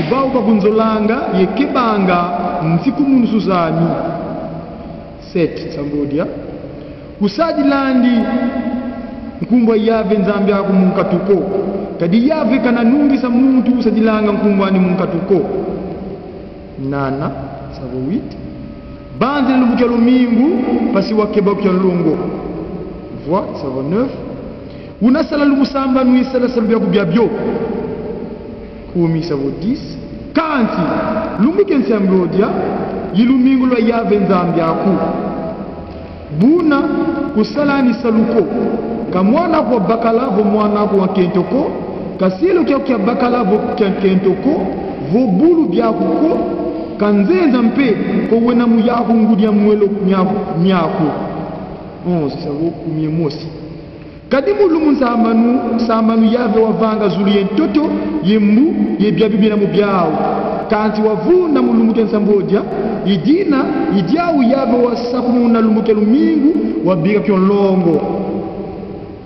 ubao kwa kunzolanga yekebanga nsiku munusu zani 7 sambodia kusadilandi nkumbwa yave nzambi ako munkatuko kadi yave kana nungisa muntu usadilanga nkumbwa ni munkatuko nana sabo 8 bande lumbukia lumingu pasi wakeba kwa longo voix sabo 9 unasala lumusamba nuisala sambia kubyabyo 10 sabo 10 kanti lumbukia nsambodia yilumingu lo yave nzambi ako buna kusalani saluko kamwana kwa bakalavo mwana kwa kentoko kasilo kia bakalavo kentoko vo bulu byakuko kanzenza mpe ko wena muyaku ngudia mwelo nyako 11 savo kumie mosi kadimu lumu sambanu yave wavanga zulu yentoto yembu yebyabibi na mubyao kanti wavuna mulumuke nsambodia idina idiawu yave wasakumu na lumuke lumingu wabiga kyo longo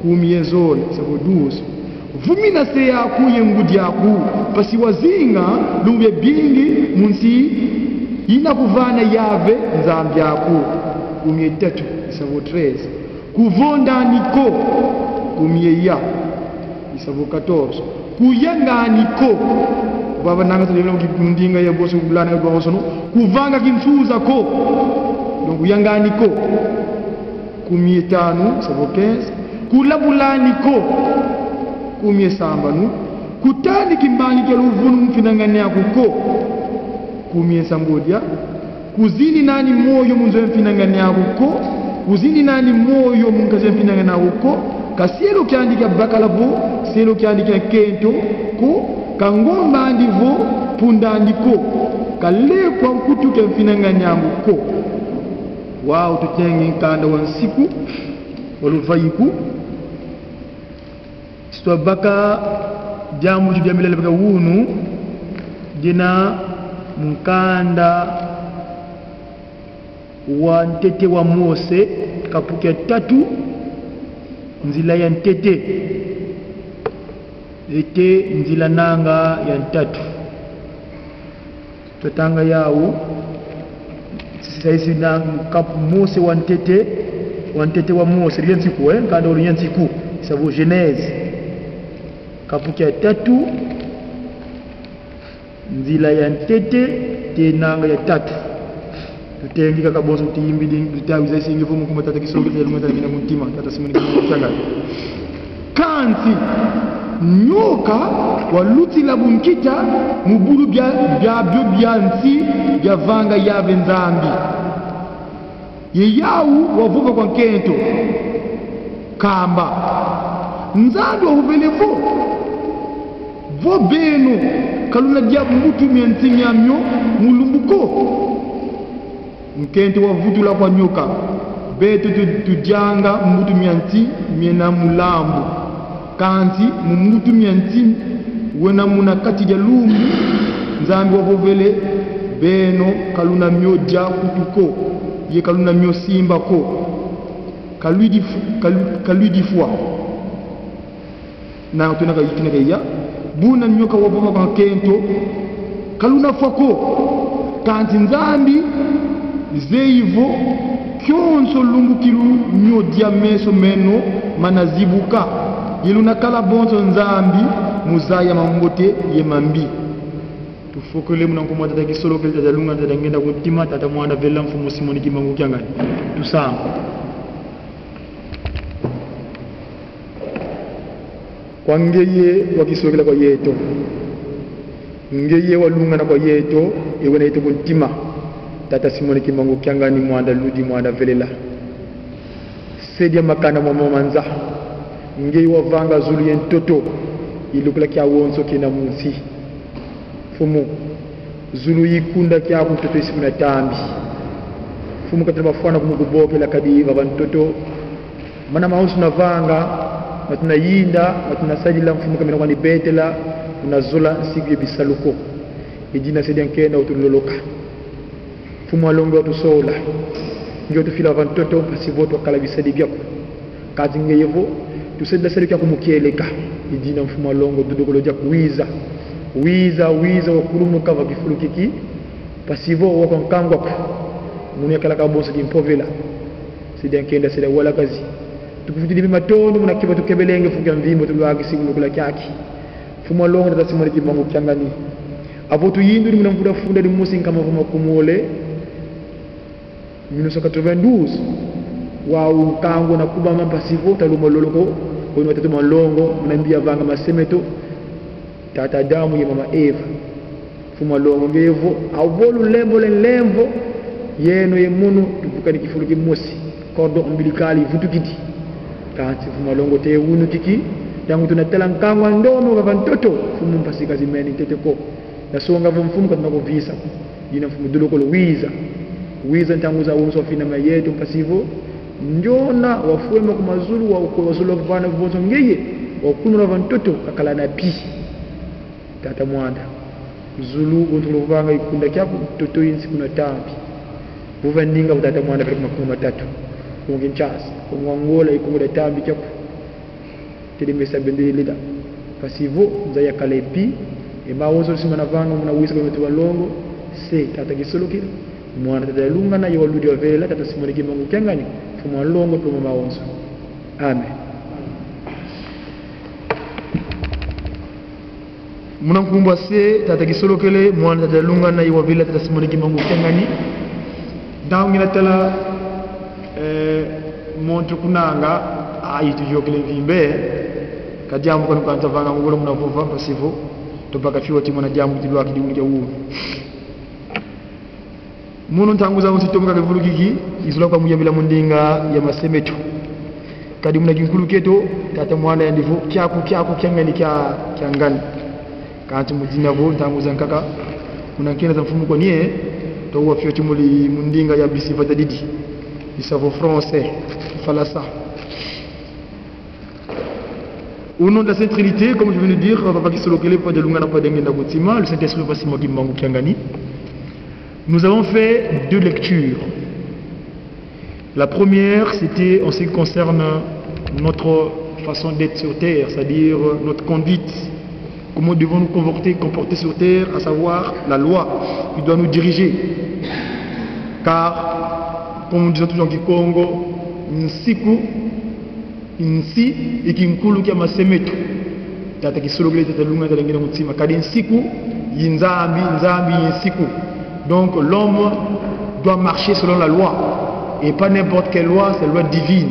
kumiyezole sabo 12 vumina se yaku yengudi yaku pasi wazinga lumbe bingi munsi ina kuvana yave nzambi yaku kumye 3 sabo 13 kuvonda niko kumye ya sabo 14 kuyanga niko baba nanga tele ndinga ya boso bulana ya boso no kuvanga kimsuza ko donc kuyanga niko kumye 5 sabo 15 kulabulani ko kumye samba nu kutani kimbangi ke luvunu mfinangane yakuko kumye sambodia kuzini nani moyo munzo mfinangane yakuko kuzini nani moyo munkaze mfinangane yakuko kasielo kyandika bakalavo sielo kyandika kento ko kangomba ndivo punda ndiko kale kwa kutuke mfinangane yakuko wao tutenge kanda wansiku waluvaiku baka jamu jibiyamile baka wunu jina mkanda wa ntete wa Mose kapuke 3 nzila ya ntete ete nzila nanga ya 3 tutanga yao sisi na kapu Mose wa ntete wa Mose riensiku kanda riensiku sababu Genèse kapukia 3 nzila ya ntete tenanga ya 3 tutengika kabonzo tiyimbi litawiza singivu mukuma tata kisonge tele mutata kina mutima tata simuni kanga kanti nyoka waluti la bunkita mubulu bya nti ya vanga yave nzambi yeyawu wavuka kwa nkento kamba nzambi wahuvelevo vo beno kaluna diabu mbutu miantinyamyo mulumbuko mkente wavutula kwa nyoka beto tujanga mbutu mianti miena mulambu kanti mbutu mianti wena muna kati ya lumbu nzambi wavovele beno kaluna myo dia kutuko ye kaluna myo simba ko kalui di foi na tunaka yikinaka ya buna nyoka wavoma kwa kento kaluna fako kanti nzambi zeivo kyonso lumbukilu nyo dia meso meno manazibuka yeluna kala bonzo nzambi muzaya mambote ye mambi tufokole muna kumata taki solo kelta dalunga tadangenda kutima tata mwanda vela mfumo simoni kimangu kyangani tusanga kwa ngeye wakisokela kwa yeto ngeye walunga na kwa yeto ewe na yeto kuntima tata simoni kimangu kyangani mwanda ludi mwanda velela sedia makana mwa manza ngeye wavanga zulu yentoto ilukula kya wonso kina munsi fumu zulu yikunda kya mtoto isimuna tambi fumu katana bafana kumuguboke la kadiva bantoto mana mausu na vanga matuna yinda matuna sajila mfumu kamera kwa ni betela unazola siku ya bisaluko ejina sedia nkenda utuloloka fumu alongo watu sola nge utufila vantoto pasi voto wakala bisadi byako kazi ngeyevo tusenda sari kya kumukieleka ejina mfumu alongo dudukolo ja kuiza wiza wakulumu kava kifulu kiki pasivo wakonkangwa mune kala ka boso kimpovela sidi ankenda sida wala kazi tukufutidi matono muna kiba tukebelenge fuga mvimbo tulwagi sigulu kula kyaki fuma longo tata simone kibango kyangani abo tuyindu muna mfuda funda di musi kama fuma kumole 1992 wa ukango na kuba mamba sivo taluma loloko wenu watatu malongo mnambia vanga masemeto tata damu ya mama Eva fuma longo ngevo avolu lembo yeno ye munu tupukani kifulu kimosi cordon umbilical vutukiti kanti fuma longo te wunu kiki yangu tunatela nkangwa ndono baba ntoto fumu mpasika zimeni teteko nasonga mfumu kwa tunako visa jina mfumu duloko wiza ntanguza unso fina mayeto mpasivo njona wafuema kumazulu wa ukowazulu vana vonso ngeye wakunura vantoto akala na pi tata mwanda zulu untulovanga ikunda kyapo toto yinsi kuna tambi vuva ninga utata mwanda pele makumi matatu kungi nchasi kumwangola ikunguda tambi kyapo tili mesa bendeli lida pasivo nzaya kala pi ema wonso simana vanga muna wisa kwa metuwa longo se tata gisolo kila mwana tata lunga na yawaludi wa vela tata simone kimangu kyangani fuma longo kwa mama wonso amen. Muna mkumbwa se tata kisolo kele mwana tata lunga na iwa vila tata simone kimangu kyangani daungi ngina tala montu kunanga ayitu jokele vimbe kajamu kwa nukanta vanga mgulo muna vuva pasivo topaka fiwa timona jamu kitiluwa kidimu kia umu munu ntanguza unsitomuka kivulu kiki isula kwa mujambila mundinga ya masemetu kadi muna kinkulu keto tata mwana ya ndivu kyaku kyangani kyangani kanti mujina vo ntanguza nkaka muna nkena za mfumu kwa nye towa fiwa timuli mundinga ya bisi vata didi isavo français falasa au nom de la Sainte Trinité, comme je viens de dire, Papa Kisolokele, Papa de Lungana, Papa Dengenda Boutima, le Saint-Esprit va s'y moquer Mangu Kiangani. Nous avons fait 2 lectures. La première, c'était en ce qui concerne notre façon d'être sur terre, c'est-à-dire notre conduite. Comment devons nous comporter sur terre, à savoir la loi qui doit nous diriger. Car, comme nous disons toujours en Kikongo, Nsiku, insi ikinkulu kya masemetu tata kisologele tata lunga tata ngena mutima kadi nsiku yinzambi insiku. Donc l'homme doit marcher selon la loi et pas n'importe quelle loi, c'est la loi divine.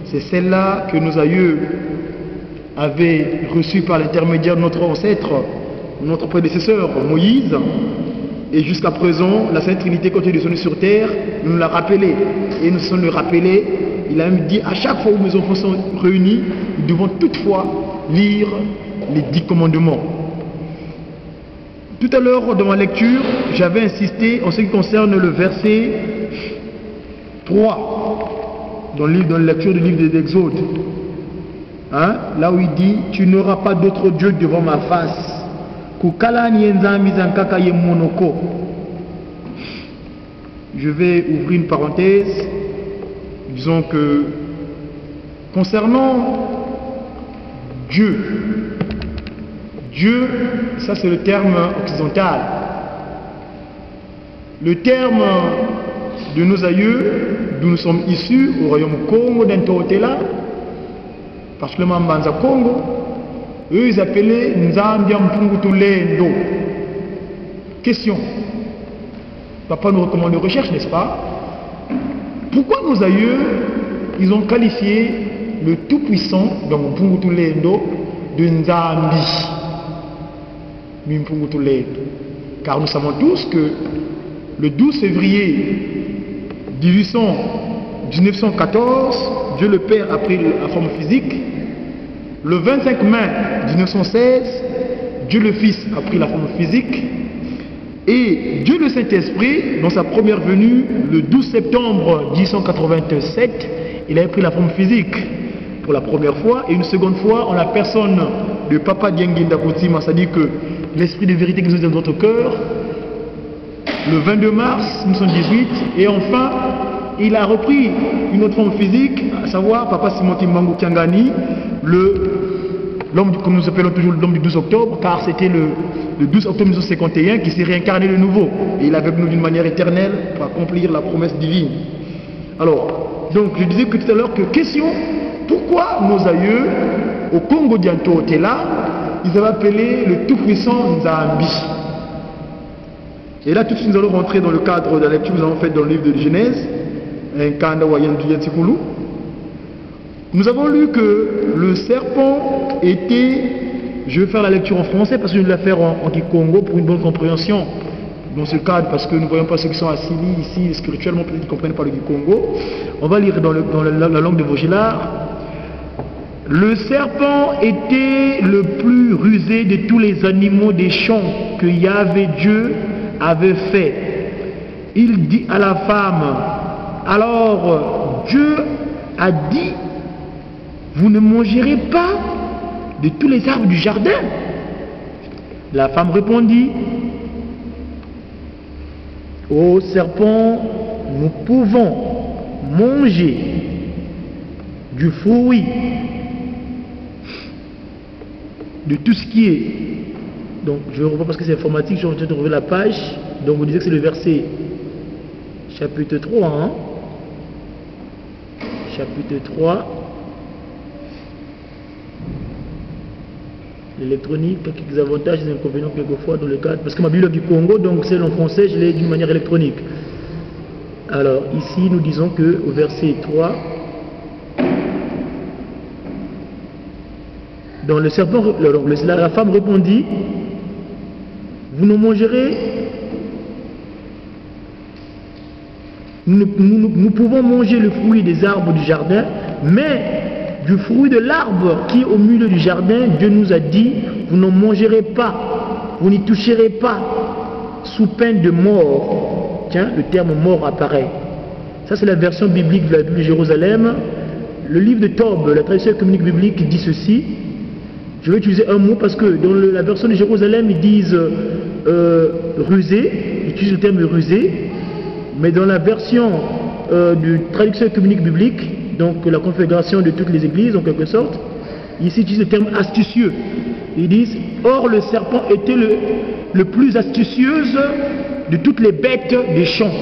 C'est celle-là que nos aïeux avaient reçue par l'intermédiaire de notre ancêtre, notre prédécesseur Moïse, et jusqu'à présent la Sainte Trinité continue de sonner sur terre, nous l'a rappelé et nous sommes le rappeler. Il a même dit à chaque fois où mes enfants sont réunis, nous devons toutefois lire les 10 commandements. Tout à l'heure, dans ma lecture, j'avais insisté en ce qui concerne le verset 3 dans la lecture du livre des Exodes. Hein? Là où il dit, tu n'auras pas d'autre Dieu devant ma face. Je vais ouvrir une parenthèse. Disons que concernant Dieu, ça c'est le terme occidental. Le terme de nos aïeux, d'où nous sommes issus, au royaume Congo, d'Entotela, particulièrement Mbanza Congo, eux ils appelaient Nzambia Mpungutulendo. Question. Papa nous recommande de recherche, n'est-ce pas? Pourquoi nos aïeux, ils ont qualifié le Tout-Puissant, donc Mpungutulendo, de Nzambi? Car nous savons tous que le 12 février 1914, Dieu le Père a pris la forme physique. Le 25 mai 1916, Dieu le Fils a pris la forme physique. Et Dieu le Saint-Esprit, dans sa première venue, le 12 septembre 1887, il a pris la forme physique pour la première fois. Et une seconde fois, en la personne de Papa Dienginda Koutima, c'est-à-dire que l'esprit de vérité qui nous est dans notre cœur, le 22 mars 1918, et enfin, il a repris une autre forme physique, à savoir Papa Simon Kimbangu Kiangani, l'homme, comme nous appelons toujours l'homme du 12 octobre, car c'était le 12 octobre 1951 qui s'est réincarné de nouveau. Et il est avec nous d'une manière éternelle pour accomplir la promesse divine. Alors, donc je disais que tout à l'heure que question, pourquoi nos aïeux au Congo d'Anto là, ils avaient appelé le tout-puissant Nzambi. Et là tout de suite nous allons rentrer dans le cadre de la lecture que nous avons faite dans le livre de Genèse, nous avons lu que le serpent était, je vais faire la lecture en français parce que je vais la faire en Kikongo pour une bonne compréhension dans ce cadre, parce que nous ne voyons pas ceux qui sont assis ici spirituellement, peut-être qu'ils ne comprennent pas le Kikongo. On va lire dans la langue de Vaugilard. Le serpent était le plus rusé de tous les animaux des champs que Yahvé Dieu avait fait. Il dit à la femme, alors Dieu a dit, vous ne mangerez pas de tous les arbres du jardin. La femme répondit, ô serpent, nous pouvons manger du fruit, de tout ce qui est. Donc je reprends parce que c'est informatique, je suis en train de trouver la page. Donc vous disiez que c'est le verset chapitre 3. Hein? Chapitre 3. L'électronique, quelques avantages et inconvénients quelquefois dans le cadre. Parce que ma Bible du Congo, donc celle en français, je l'ai d'une manière électronique. Alors ici nous disons que au verset 3. Dans le serpent, la femme répondit, vous ne mangerez, nous pouvons manger le fruit des arbres du jardin, mais du fruit de l'arbre qui est au milieu du jardin, Dieu nous a dit, vous n'en mangerez pas, vous n'y toucherez pas, sous peine de mort. Tiens, le terme mort apparaît. Ça c'est la version biblique de la Bible de Jérusalem. Le livre de Tob, la tradition communique biblique, dit ceci. Je vais utiliser un mot parce que dans la version de Jérusalem, ils disent rusé, ils utilisent le terme rusé, mais dans la version de traduction communique biblique, donc la confédération de toutes les églises en quelque sorte, ici ils utilisent le terme astucieux. Ils disent, or le serpent était le plus astucieuse de toutes les bêtes des champs.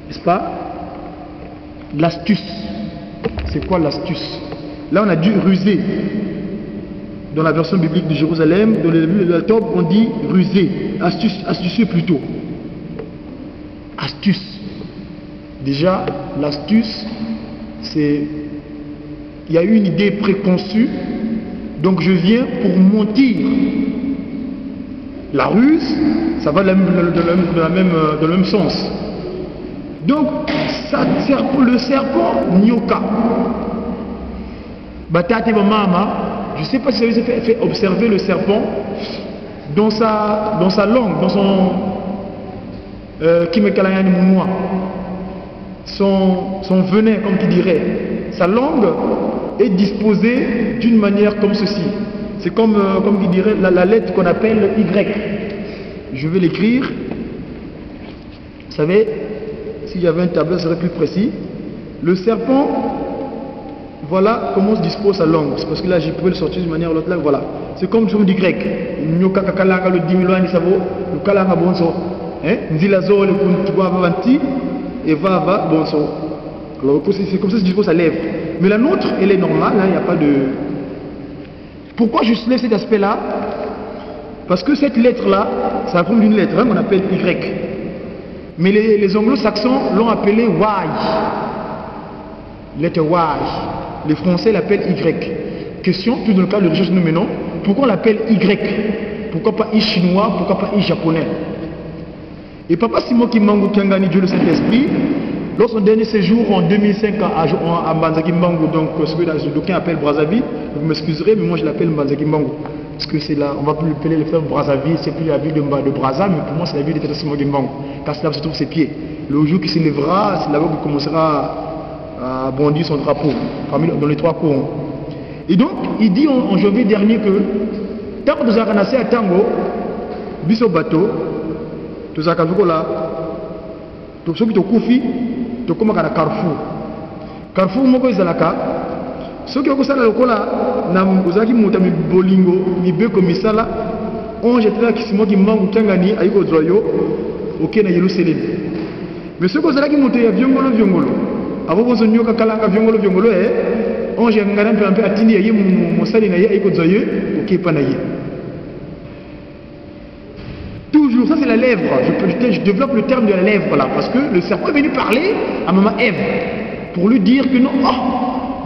N'est-ce pas? L'astuce. C'est quoi l'astuce? Là, on a dû ruser. Dans la version biblique de Jérusalem, dans le livre de la Tob, on dit rusé, astucieux plutôt. Astuce. Déjà, l'astuce, c'est... Il y a eu une idée préconçue, donc je viens pour mentir. La ruse, ça va dans le même sens. Donc, le serpent, Nyoka. Batate Mama, je ne sais pas si vous avez fait observer le serpent dans sa langue, dans son son venin, comme tu dirais. Sa langue est disposée d'une manière comme ceci. C'est comme tu dirais la lettre qu'on appelle Y. Je vais l'écrire. Vous savez, s'il y avait un tableau, ce serait plus précis. Le serpent. Voilà comment se dispose sa langue. C'est parce que là, je pouvais le sortir d'une manière ou l'autre. Là, voilà. C'est comme je vous dis grec. Nyoka kakalanga le dimiloani savo, le kalanga bonso. Nzilazo le kuntuba vanti et va bonso. Alors c'est comme ça que se dispose sa lèvre. Mais la nôtre, elle est normale. Hein, il n'y a pas de. Pourquoi je lève cet aspect-là? Parce que cette lettre-là, c'est la forme d'une lettre qu'on appelle Y. Mais les anglo-saxons l'ont appelée Y. Lettre Y. Les Français l'appellent Y. Question, tout dans le cas de recherche que nous menons, pourquoi on l'appelle Y? Pourquoi pas I chinois? Pourquoi pas I japonais? Et Papa Simon Kimbangu Kiangani, Dieu le Saint-Esprit, lors de son dernier séjour en 2005 à Mbanzaki Mbangu, donc ce que d'aucuns appellent Brazzaville, vous m'excuserez, mais moi je l'appelle Mbanzaki Mbangu. Parce que c'est là, on va plus appeler le fleuve Brazzaville, c'est plus la ville de Brazza, mais pour moi c'est la ville de Tata Simon Kimbangu, car c'est là où se trouvent ses pieds. Le jour qui s'élèvera, c'est là-bas qu'il commencera à bondir son drapeau, dans les trois courants. Et donc, il dit en janvier dernier que, tant que nous avons naissé à Tango, biso bateau, nous avons là, tout ce qui est au Koufi, tout comme à Carrefour. Carrefour, moi, je suis là. Ce qui est au Koufi, là, nous avons mi bolingo, mi be comme ça là, on jette là qui se moque qui manque tangani aiko zoyo ok na Yerusalem mais ce que ça qui monte ya viongolo abo bozo nyoka kalanga viongolo on jette ngana un peu atini ye mo sali na ye aiko zoyo ok pa na ye toujours ça c'est la lèvre je développe le terme de la lèvre là parce que le serpent est venu parler à maman Ève pour lui dire que non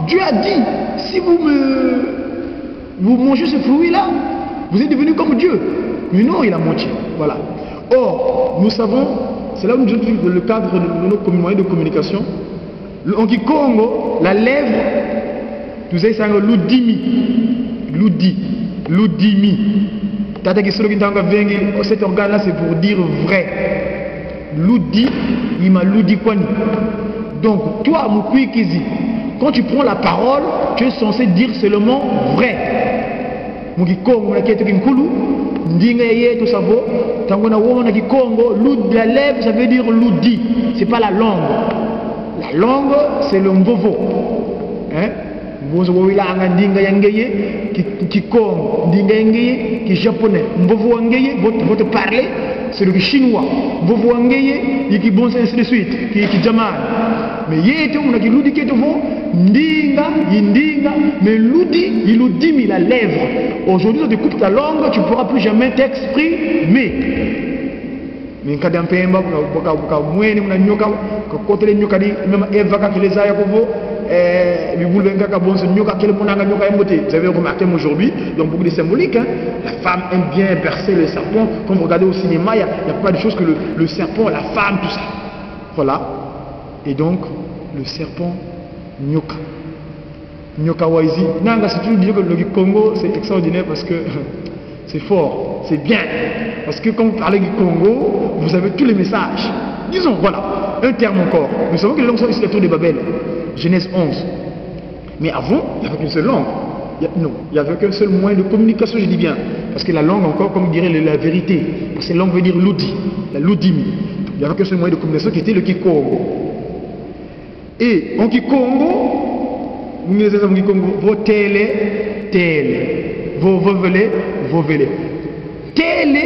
Dieu a dit si vous mangez ce fruit là vous êtes devenu comme Dieu. Mais non, il a menti. Voilà. Or, nous savons, c'est là où nous sommes dans le cadre de nos moyens de communication. En Congo, la lèvre, nous avons l'oudimi. Cet organe-là, c'est pour dire vrai. L'oudi, il m'a l'oudi quoi. Donc, toi, Moukouikizi, quand tu prends la parole, tu es censé dire seulement vrai. Mugikongo na kitu kinkulu ndinga yetu savo tangu na wona kikongo la lèvre ça veut dire l'oudi c'est pas la langue c'est le mbovo hein mbozo wila anga ndinga yangeye kikongo ndinga yangeye ki japonais mbovo wangeye votre parler c'est le chinois mbovo wangeye qui bon ainsi de suite qui jaman mais yetu una kiludi ketu vo ndinga yindinga mais l'oudimi la lèvre. Aujourd'hui tu découpes ta langue, tu ne pourras plus jamais t'exprimer. Mais quand tu as vous avez remarqué aujourd'hui, donc beaucoup de symbolique, hein? La femme aime bien bercer le serpent. Quand vous regardez au cinéma, il n'y a pas de choses que le serpent, la femme, tout ça. Voilà. Et donc, le serpent Nyoka. Nyoka Waizi. Nanga, si tu dis que le Congo, c'est extraordinaire parce que c'est fort, c'est bien. Parce que quand vous parlez du Congo, vous avez tous les messages. Disons, voilà, un terme encore. Nous savons que les langues sont issues de la tour de Babel. Genèse 11. Mais avant, il n'y avait qu'une seule langue. Non, il n'y avait qu'un seul moyen de communication, je dis bien. Parce que la langue, encore, comme dirait la vérité, parce que la langue veut dire l'oudi, la l'oudimi. Il n'y avait qu'un seul moyen de communication qui était le Kikongo. Et en Kikongo, vous me dites en Kikongo, vos télé, vos velé. Télé,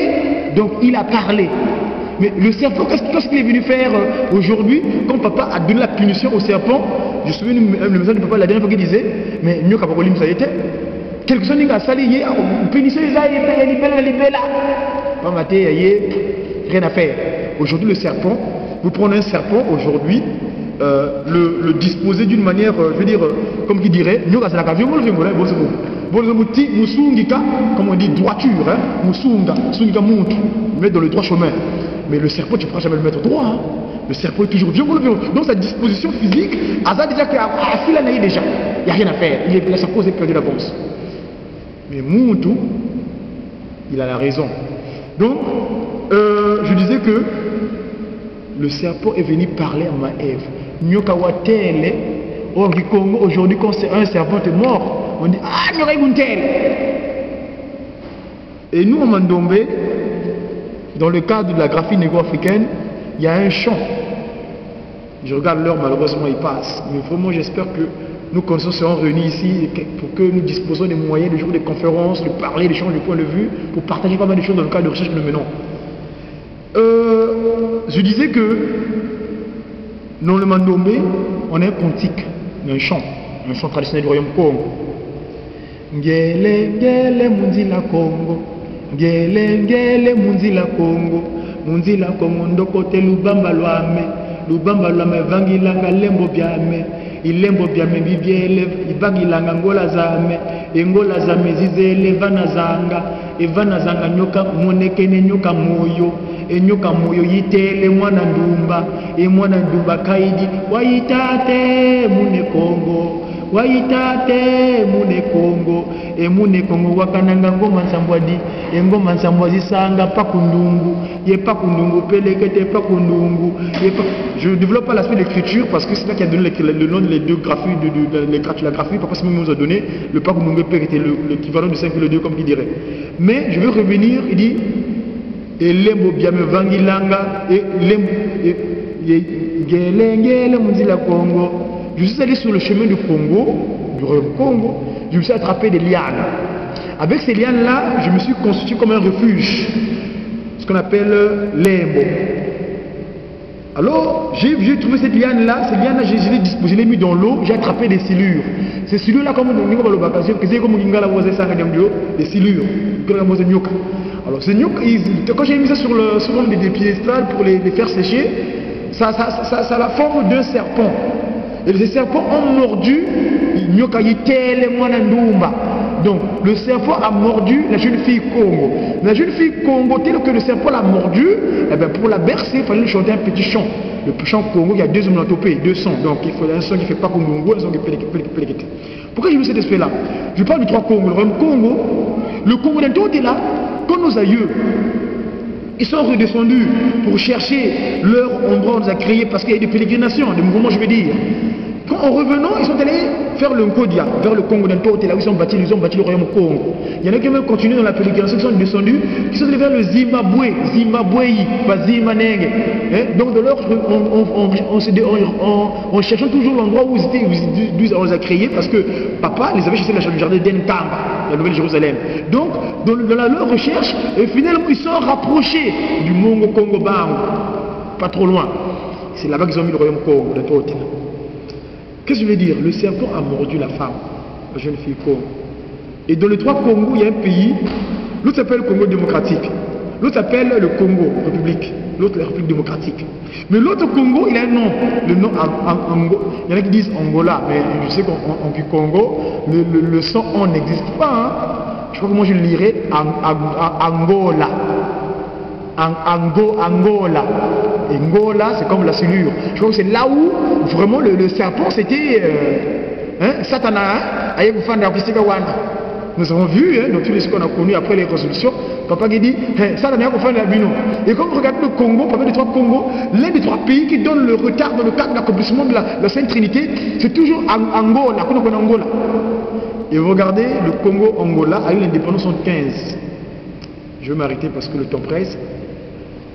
donc il a parlé. Mais le serpent, qu'est-ce qu'il est venu faire aujourd'hui? Quand papa a donné la punition au serpent, je me souviens le message de papa la dernière fois qu'il disait, mais mieux qu'à Pacolim ça a été. Quelque chose qui a sali, punition, il y a pas maté, rien à faire. Aujourd'hui, le serpent, vous prenez un serpent aujourd'hui, le disposer d'une manière, je veux dire, comme qui dirait, nous, c'est la cavie, comme on dit, droiture, Musunga montre, mettre dans le droit chemin. Mais le serpent, tu ne pourras jamais le mettre droit. Hein. Le serpent est toujours violent. Donc sa disposition physique, Azad déjà qu'il a déjà. Il n'y a rien à faire. Sa cause est perdue d'avance. Mais Moutou, il a la raison. Donc, je disais que le serpent est venu parler à ma Ève. Nyokawatele, aujourd'hui, quand un serpent est mort, on dit ah, Nyokaïbuntel. Et nous, en Mandombe, dans le cadre de la graphie négro-africaine, il y a un chant. Je regarde l'heure, malheureusement, il passe. Mais vraiment, j'espère que nos connaissances seront réunis ici pour que nous disposions des moyens de jouer des conférences, de parler, d'échanger de points de vue, pour partager pas mal de choses dans le cadre de recherche que nous menons. Je disais que dans le Mandombe, on a un cantique, un chant traditionnel du royaume Congo. Ngele, ngele, munzila Congo. Ngele, ngele, munzila Congo. Munzila Congo, ndokote lubamba lwame, vangilanga lembo byame. Ilembo byame bibyele, ibagilanga ngola zame zizele vana zanga nyoka monekene nyoka moyo. Enyoka moyo yitele mwana ndumba kaidi waitate mune Kongo mune Kongo wakananga ngoma nsambwadi engoma nsambwazi sanga pakundungu pelekete pakundungu je ne développe pas l'aspect de l'écriture parce que c'est là qui a donné le nom des deux graphies la graphie papa nous a donné le pakundungu qui était l'équivalent de 5 et le 2 comme il dirait mais je veux revenir il dit et lembo biame vangilanga et ngele munzila Congo. Je suis allé sur le chemin du Congo, du royaume Congo, je me suis attrapé des lianes. Avec ces lianes-là, je me suis constitué comme un refuge, ce qu'on appelle l'embo. Alors, j'ai trouvé cette liane-là, je l'ai disposée, je l'ai mis dans l'eau, j'ai attrapé des silures. Ces silures-là, comme on dit, des silures, alors ces nyoka, quand j'ai mis ça sur des piédestals pour les faire sécher, ça a la forme d'un serpent. Et ces serpents ont mordu, donc le serpent a mordu la jeune fille Congo. La jeune fille Congo, tel que le serpent l'a mordu, eh bien, pour la bercer, il fallait lui chanter un petit chant. Le chant Congo, il y a deux onomatopées, deux sons. Donc il faut un son qui ne fait pas Congo, un son qui fait. Pourquoi j'ai vu cet aspect-là? Je parle du trois Congo. Le royaume Congo, le Congo d'un tout est là, quand nos aïeux, ils sont redescendus pour chercher leur endroit où on les a créés parce qu'il y a des pérégrinations, des mouvements, je veux dire. Quand en revenant, ils sont allés faire le Nkodia, vers le Congo, dans le là où ils ont bâti le royaume Congo. Il y en a qui ont même continué dans la pérégrination, qui sont descendus, qui sont allés vers le Zimbabwe, Donc de leur, en cherchant toujours l'endroit où on les a créés, parce que papa les avait chassés dans le jardin d'Entamba, la Nouvelle-Jérusalem. Donc, dans leur recherche, et finalement, ils sont rapprochés du Mongo Congo Bango, pas trop loin. C'est là-bas qu'ils ont mis le royaume Congo, dans le Qu'est-ce que je veux dire? Le serpent a mordu la femme, la jeune fille Congo. Et dans les trois Congos, il y a un pays, l'autre s'appelle le Congo démocratique, l'autre s'appelle le Congo République, l'autre la République démocratique. Mais l'autre Congo, il a un nom, le nom il y en a qui disent Angola, mais je sais qu'en Congo, le son on n'existe pas. Hein. Je crois que moi je le lirais Angola. Angola. Et Angola, c'est comme la silure. Je crois que c'est là où vraiment le serpent c'était Satana. Nous avons vu dans tous les qu'on a connus après les résolutions, papa qui dit Satana a fait la bino. Et comme vous regardez le Congo, parmi les trois Congos, l'un des trois pays qui donne le retard dans le cadre de l'accomplissement de la Sainte Trinité, c'est toujours Angola, Angola. Et vous regardez, le Congo Angola a eu l'indépendance en 15. Je vais m'arrêter parce que le temps presse.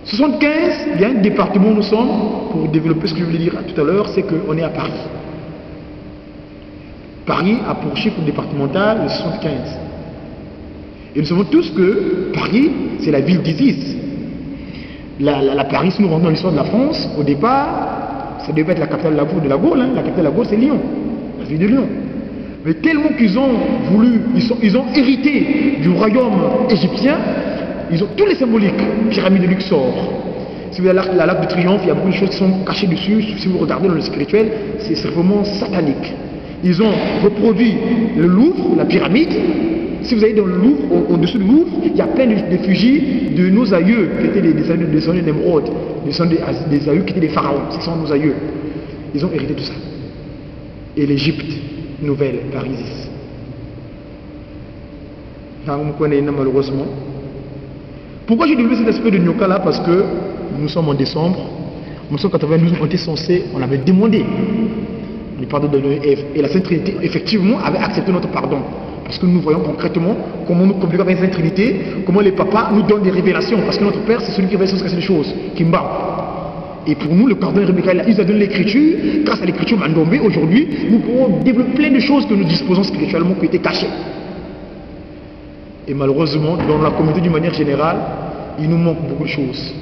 75, il y a un département où nous sommes, pour développer ce que je voulais dire tout à l'heure, c'est qu'on est à Paris. Paris a pour chiffre départemental le 75. Et nous savons tous que Paris, c'est la ville d'Isis. La Paris, si nous rentrons dans l'histoire de la France, au départ, ça devait être la capitale de la Gaule. Hein. La capitale de la Gaule, c'est Lyon, la ville de Lyon. Mais tellement qu'ils ont voulu, ils ont hérité du royaume égyptien, ils ont tous les symboliques, pyramide de Luxor. Si vous avez l'arc de triomphe, il y a beaucoup de choses qui sont cachées dessus. Si vous regardez dans le spirituel, c'est vraiment satanique. Ils ont reproduit le Louvre, la pyramide. Si vous allez dans le Louvre, au-dessus du Louvre, il y a plein d'effigies de nos aïeux, qui étaient des descendants d'Émeraude, des aïeux qui étaient des pharaons, ce sont nos aïeux. Ils ont hérité de ça. Et l'Égypte nouvelle, par Isis. Malheureusement. Pourquoi j'ai développé cet aspect de Nyoka là? Parce que nous sommes en décembre, 1992, on était censé, on avait demandé le pardon de l'OEF et la Sainte Trinité, effectivement, avait accepté notre pardon. Parce que nous voyons concrètement comment nous communiquons avec la Sainte Trinité, comment les papas nous donnent des révélations. Parce que notre Père, c'est celui qui révèle les choses, Kimba. Et pour nous, le cardinal Rebecca, il nous a donné l'écriture. Grâce à l'écriture Mandombe, aujourd'hui, nous pouvons développer plein de choses que nous disposons spirituellement qui étaient cachées. Et malheureusement, dans la communauté d'une manière générale, il nous manque beaucoup de choses.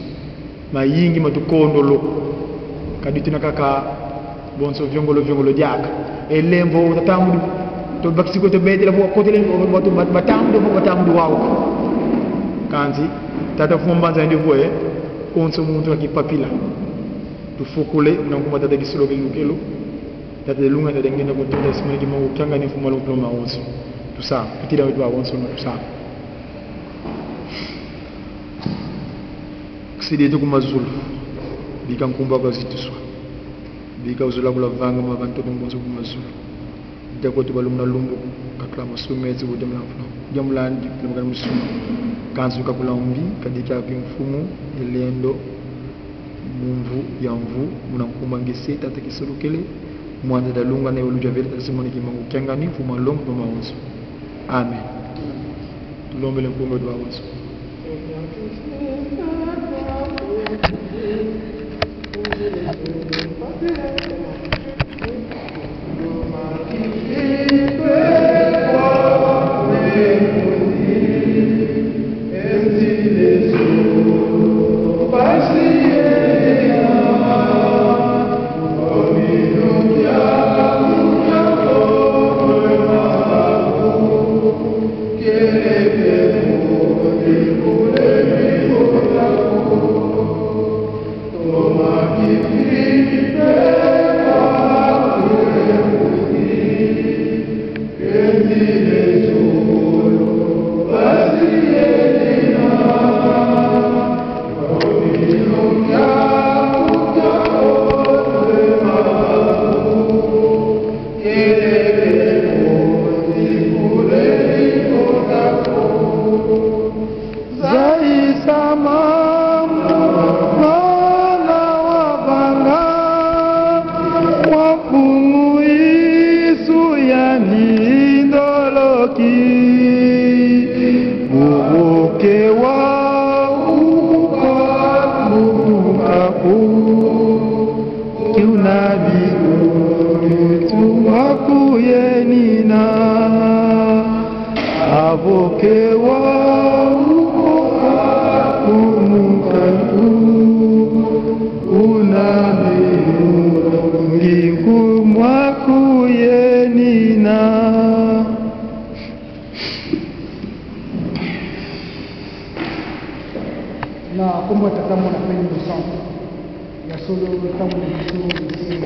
Ma yingi matukondolo kadituna kaka bonso viongolo diak et lembo tatamdu to baksiko to bete la bo côté len bo batamdu waw kanzi tata fo mbanza ndi voye konso muntu ki papila to fokole nangu mata de gisolo ke lukelo tata de lunga de ngene ko to des mo ki mo kangani fu malo ma wonso tout ça petit David va wonso tout ça c'est des documents zulu bika nkumba kwa zituswa bika uzula kula vanga mabantu bonzo kuma zulu deko to balumna lumbu kakla masumezi wo demla flo jamlandi kama musuma kanzu kakula umbi kadika kimfumu elendo mumvu yamvu munankumba ngese tata kisolukele mwanda dalunga na uluja verte simoni kimangu kengani fuma longo no maonzo amen tulombele mpungo dwa wazo mukatu unabelu ngikumwakuyenina. Na kombo tata mona peni de sang ya solo tamu de biso ici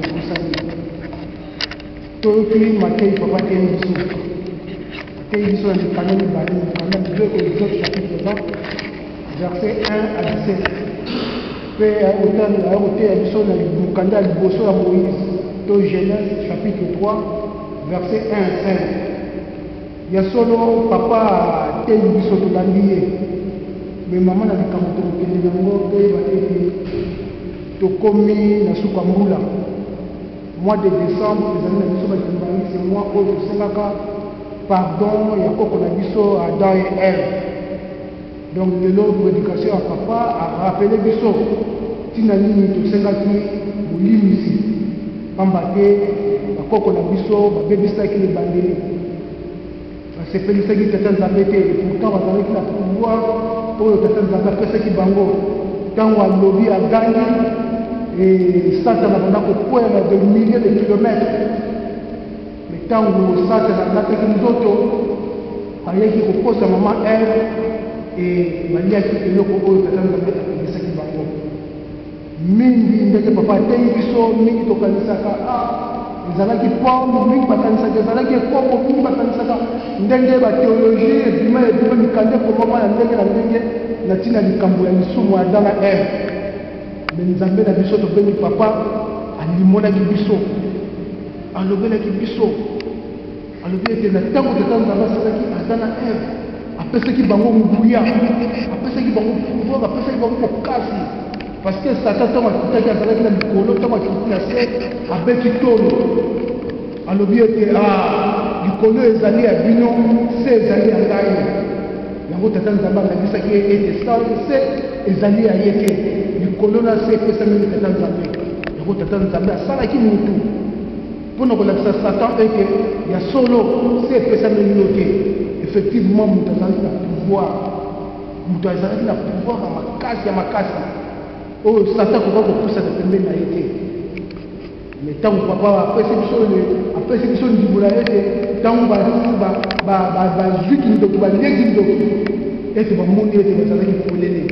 kusani to ki matei papa teni biso tei biso ni kanoni bali kanoni de ko Exode chapitre 20 verset 1 à 17 pe autant la route ya biso na bukanda liboso ya Moïse to Genèse chapitre 3 verset 1 à 5 ya solo papa tei biso to landiye. Mais maman na likambo tokokende yango toyeba ete tokomi na suka mbula mois de décembre ezali na biso bakimbani se mois oyo tosengaka pardon ya koko na biso Adam et Ève. Donc lelo prédication ya papa arapele biso ntina nini tosengaki bolimisi pamba te bakoko na biso babebisaki libandeli basepelisaki tata nzambe te pourtant bazalaki na pouvoir oyo tata nzambe apesaki bango ntango alobi agangi satana banda kokwela de milliers de kilomètres. Me ntango satana alataki nzoto ayaki kokosa mama Ève baliaki eloko oyo tata nzambe apesaki bango. Mingi ndenge papa ateyi biso mingi tokanisaka ezalaki pombe mingi bakanisaka ezalaki ekoko mingi bakanisaka ndenge batheologie ebima mikanda ekomama ya ndenge na ndenge na ntina likambo ya lisumu ya Adam na Ève. Me nzambe na biso tobengi papa alimonaki biso alobelaki biso alobi ete na ntango tata nzambe asalaki Adam na Ève apesaki bango nguya apesaki bango pouvoir apesaki bango kokasi. Parce que Satan ntango akutaki azalaki na likolo ntango akiti na se abeti tolo alobi ete likolo ezali ya bino se ezali ya ngai. Yango tata nzambe alakisaki ete se ezali ya ye te likolo na se epesameli tata nzambe. Yango tata nzambe asalaki mutu mpona kolakisa Satan ete ya solo se epesameli yo te. Effectivement mutu azalaki na pouvoir, mutu azalaki na pouvoir ya makasi oyo Satan koka kopusa na pembeni na ye te. Mais ntango papa apesi biso ndimbola ete ntango bazwi kindoki balengi ndoki ete bamoni ete bazalaki polele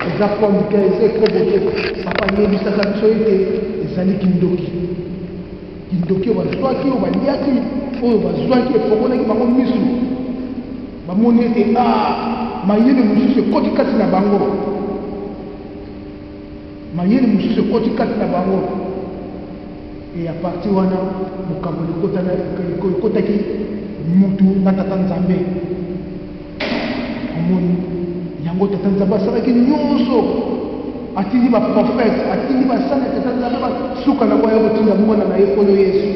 eza pomke eza ekobote papa ayebisaka biso ete ezali kindoki oyo bazwaki oyo baliaki oyo bazwaki efongonaki bango misu bamoni ete mayele mosusu ekoti kati na bango mayele mosusu ekoti kati na bango e a partir wana mokambo ekotaki mutu na tata nzambe omoni yango tata nzambe asalaki nyonso atindi baprofete atindi basala tata nzambe basuka nango ya kotinda mwana na ye nkolo Yesu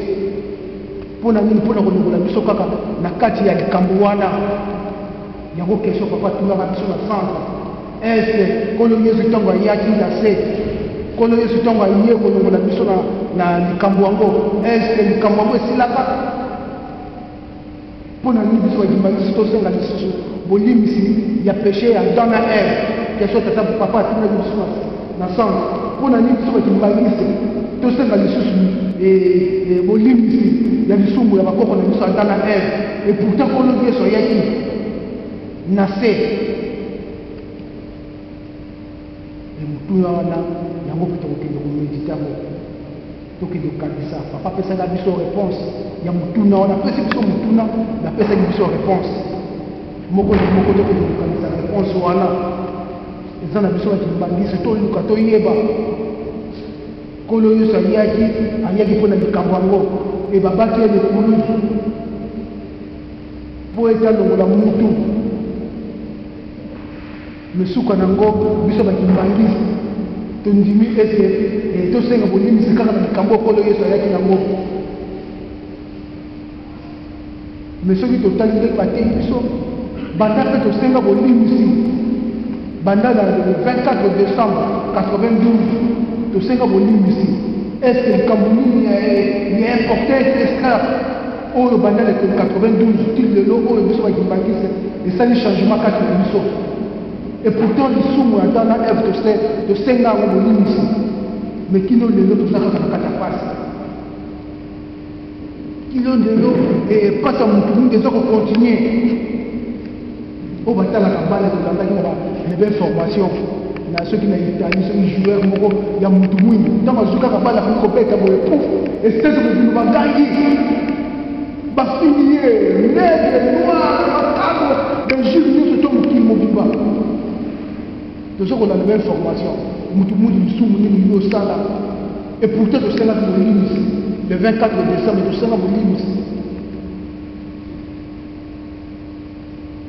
mpona nini mpona kolongola biso kaka na kati ya likambo wana. Yango question papa tunaka biso na centre ese nkolo Yesu ntango ayaki na se nkolo Yesu ntango aye kolongola biso na likambo yango ese likambo yango esilaka mpona nini biso bajimbangisi tosenga lisusu bolimisi ya péché ya Adam na Ève. Question tata papa atunaki biso na centre mpona nini biso bajimbangisi tosenga lisusu bolimisi ya lisumu ya bakoko na biso Adam na Ève. Et pourtant nkolo Yesu ayaki na se mutuna wana yango mpe tokokende komedite yango tokende kokanisa papa apesaka biso réponse ya mutuna wana apesi biso mutuna napesaki biso réponse moko tokende kokanisa réponse wana eza na biso bakimbangisi toluka toyeba nkolo Yesu ayaki mpona likambo yango ebabaki ye lekulu mpo ete alongola mutu mesuka nango biso bakimbangisi tondimi ete tosenga bolimisi kaka na likambo nkolo Yesu ayaki nango. Me soki totali ndenge batei biso banda mpe tosenga bolimisi banda na le 24 décembre 92 tosenga bolimisi. Est-ce que likambo nini ya importe esclave oyo banda le 92 til lelo oyo biso bakimbangisi esali changement kati na biso Et pourtant, les soumous dans la œuvre de 5 ans au limite. Mais qui n'ont les autres, ça va passe. Qui n'ont les autres, et pas à mon tour, des autres continuer. Au bataille à la balle, les belles formations. Il y a ceux qui n'ont pas Italie, ceux qui jouent, il y a Moutoumouine. Dans ma zouka, la balle, la compète, et c'est ce que nous va gagner. Bafinier, nègre, noir, macabre, des juifs, nous sommes qui m'occupent. De ce qu'on a la même formation. Et pourtant, le Sénat de Limis, le 24 décembre, le Sénat de Limis.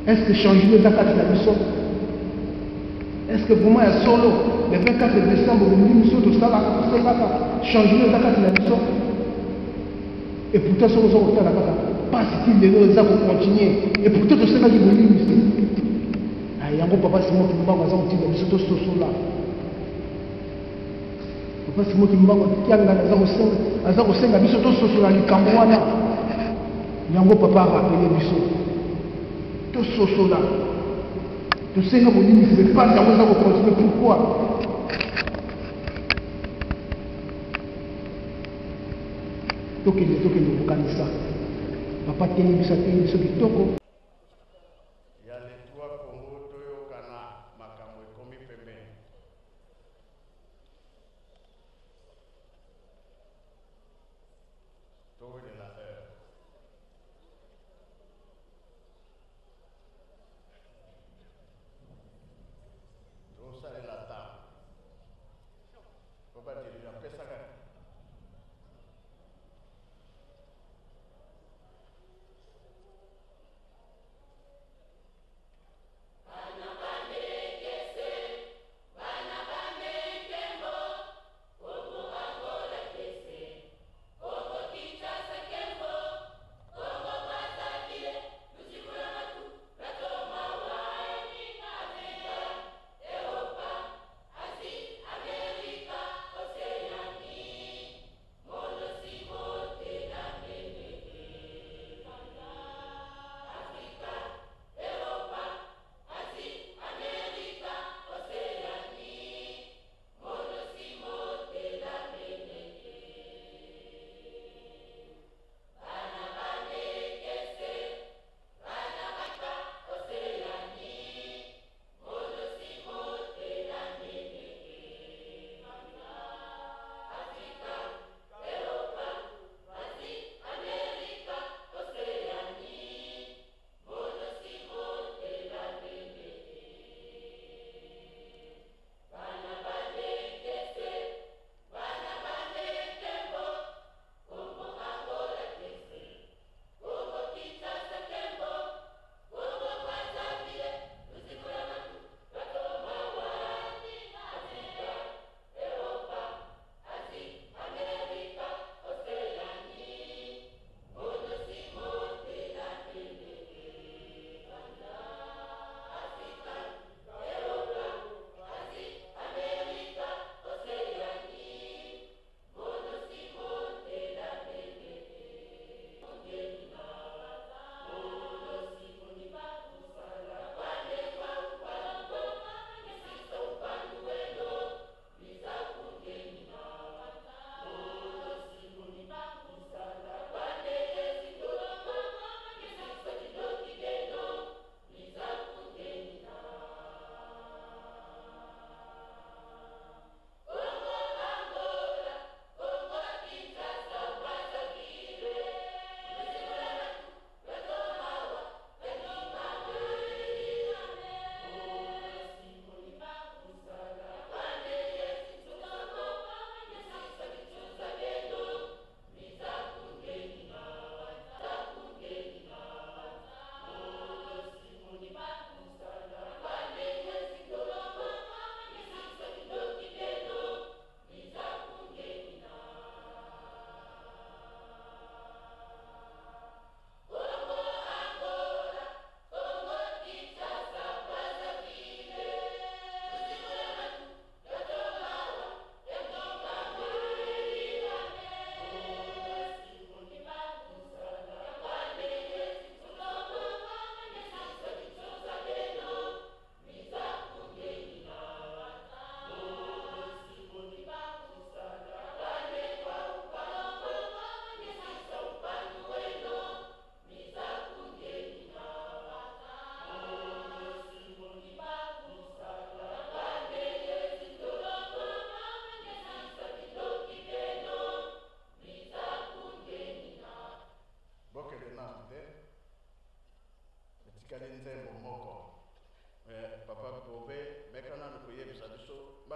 Est-ce que changer les dates de la mission? Est-ce que vraiment un solo, le 24 décembre, le Limis, de Sénat, changer les dates de la mission? Et pourtant, ce qu'on a là, parce qu'il est là pour continuer. Et pourtant, le Sénat de Limis. Il y a un papa, c'est moi qui me parle, c'est là. Papa, c'est moi qui me parle, qui a un senga, biso to soso na likambo wana. Yango papa rappelé biso. To soso là. To senga molimi, c'est pas yango ça va continuer. Pourquoi? Tokende kokanisa. Papa teni biso kitoko.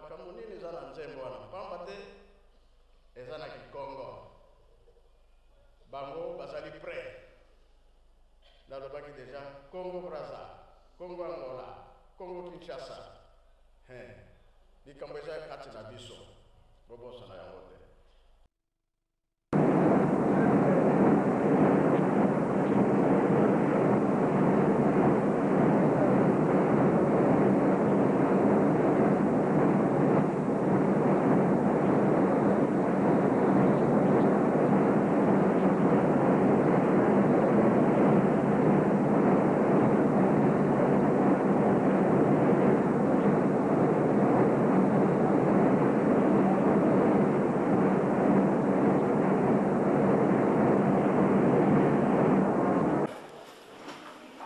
makambo nini eza na nzembo wana pamba te eza na kikongo bango bazali prêt nalobaki déjà Congo Brazza, Congo Angola, Congo Kinshasa likambo eza kati na biso bobosana yango te.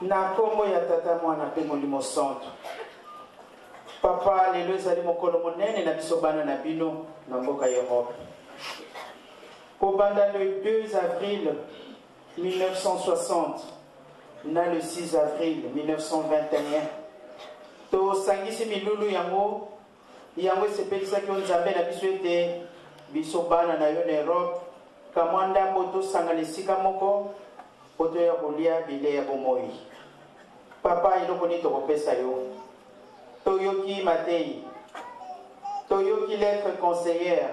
Na kombo ya tata mwana pe molimo santo papa lelo ezali mokolo monene na biso bana na bino na mboka Europe kobanda le 2 avril 1960 na le 6 avril 1921 tosangisi milulu yango esepelisaki yo nzambe na biso ete biso bana na yo na Europe kamwa ndambo tosangana esika moko po toya kolia bile ya bomoi. Papa eloko nini tokopesa yo toyoki matei toyoki lettre conseillère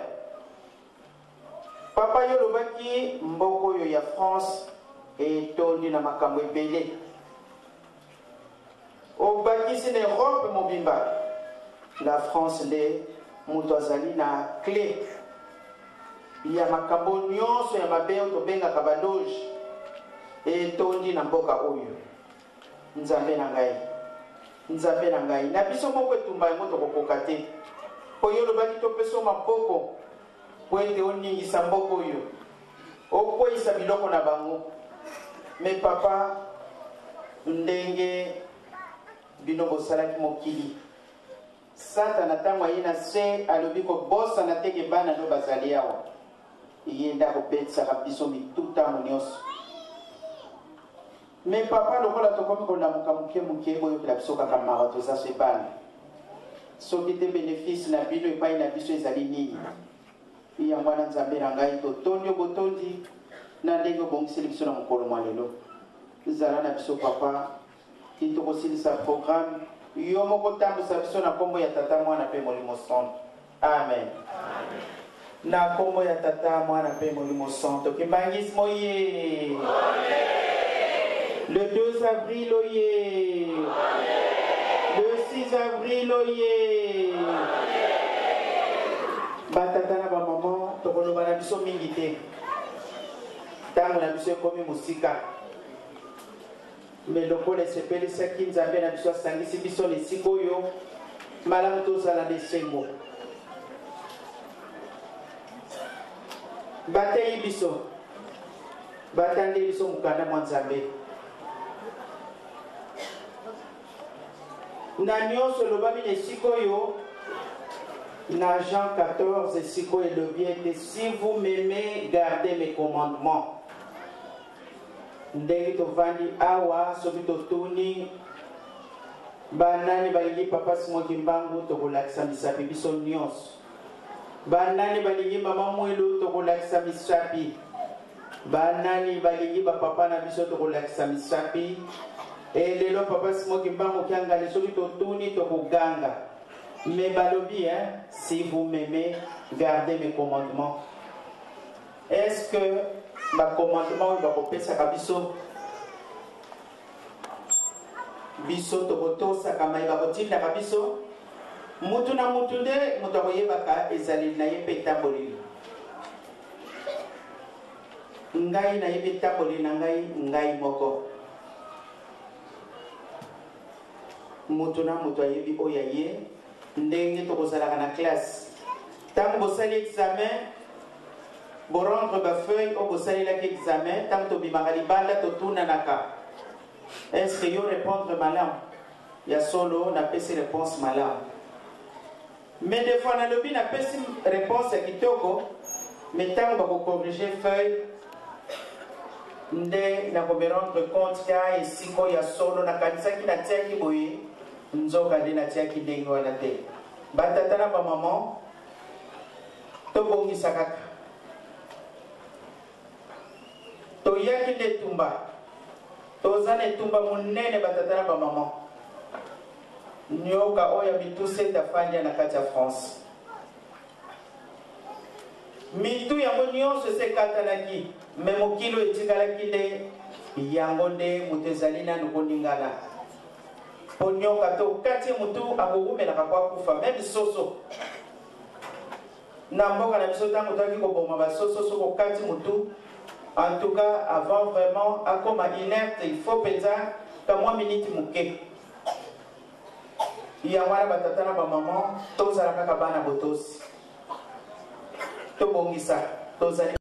papa yo lobaki mboko yo ya France etondi na makambo ebele obakisi na Europe mobimba la France nde moto azali na clé ya makambo nyonso ya mabe oyo tobengaka badoge etondi na mboka oyo. Nzambe na ngai na biso moko etumba yango tokokoka te po yo lobaki topesa maboko po ete oningisa mboka oyo okweyisa biloko na bango me papa ndenge bino bosalaki mokili Satana ntango aye na se alobi kobosana teke bana no bazali awa ye nde akobetisaka biso mitutango nyonso. Mais papa lokola tokomi kolamuka muke boyokela biso kaka mawa toza so ebana soki te bénéfice na bino epai na biso ezali nini yango wana nzambe na ngai totondi yo botondi na ndenge obongiseli biso na mokolo mwa lelo zala na biso papa ti tokosilisa programme yo moko tambusa biso na kombo ya tata mwana mpe molimo santo amen. Na kombo ya tata mwana mpe molimo santo kimbangisi moye le 2 avril oye le 6 avril oye batata na bamama tokoloba na biso mingi te ntango na biso ekomi mosika me lokola esepelisaki nzambe na biso asangisi biso na esika oyo malamu tozala na esengo bateyi biso batandeli biso mokanda mwa nzambe na nyonso elobami na esika oyo na Jean 14 esika oyo elobi ete si vous m'aimez gardez mes commandements. Ndenge tovandi awa soki totuni banani balingi papa simoki mbangu tokolakisa misapi biso nyonso banani balingi mama mwelu tokolakisa misapi banani balingi bapapa na biso tokolakisa misapi lelo papa simoki mbangu kiangale soki totuni tokoganga mais balobi si vous m'aimez gardez mes commandements. Est-ce que ma commandement bakopesaka biso biso tokotosaka mai bakotindaka biso mutu na mutu nde mutu akoyebaka ezaleli na ye mpe etamboleli ngai nayebi etamboleli na ngai moko mutu na mutu ayebi oyo aye ndenge tokozalaka na classe ntango bosali examen borendre bafeuille oyo bosalelaki examen ntango tobimaka libanda totunanaka est-ce que yo répondre malamu ya solo napesi réponse malamu mais des fois nalobi napesi réponse ya kitoko mais ntango bakokorrige feuille nde nakomerendre compte ka esiko ya solo nakanisaki natiaki boye nzoka nde natiaki ndenge wana te batata na bamama tobongisa kaka toyaki nde tumba toza na etumba monene batata na bamama nyoka oyo ya mitu seta fandi na kati ya France mitu yango nyonso esekatanaki me mokilo etikalaki nde yango nde moto ezali nanu koningana po nyoka to kati mutu akokumelaka kwa kufa meme soso na mboka na biso ntango toyaki koboma basoso soko kati mutu en tout cas avant vraiment akoma inerte il faut penza kamwa minute moke yango wana batata na bamama tozala kaka bana botosi tobongisa tozali